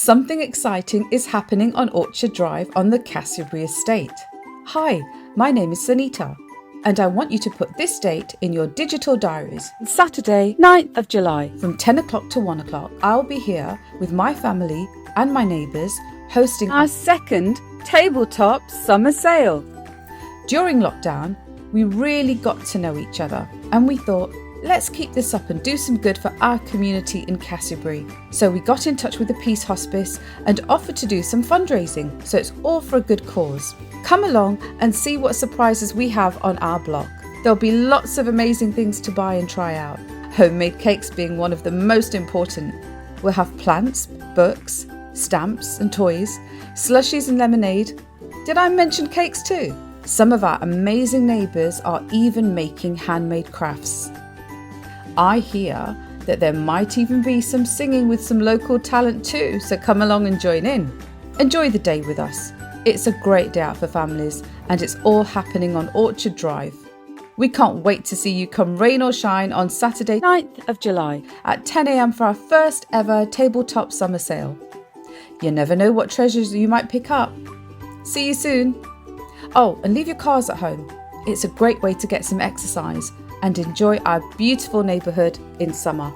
Something exciting is happening on Orchard Drive on the Cassibury estate. Hi, my name is Sunita, and I want you to put this date in your digital diaries. Saturday, 9th of July, from 10 o'clock to 1 o'clock, I'll be here with my family and my neighbours hosting our second Tabletop summer sale. During lockdown, we really got to know each other, and we thought, let's keep this up and do some good for our community in Cassibury. So we got in touch with the Peace Hospice and offered to do some fundraising, so it's all for a good cause. Come along and see what surprises we have on our block. There'll be lots of amazing things to buy and try out, homemade cakes being one of the most important. We'll have plants, books, stamps and toys, slushies and lemonade. Did I mention cakes too? Some of our amazing neighbours are even making handmade crafts. I hear that there might even be some singing with some local talent too, so come along and join in. Enjoy the day with us. It's a great day out for families, and it's all happening on Orchard Drive. We can't wait to see you come rain or shine on Saturday, 9th of July at 10 a.m. for our first ever Tabletop summer sale. You never know what treasures you might pick up. See you soon. Oh, and leave your cars at home. It's a great way to get some exercise and enjoy our beautiful neighbourhood in summer.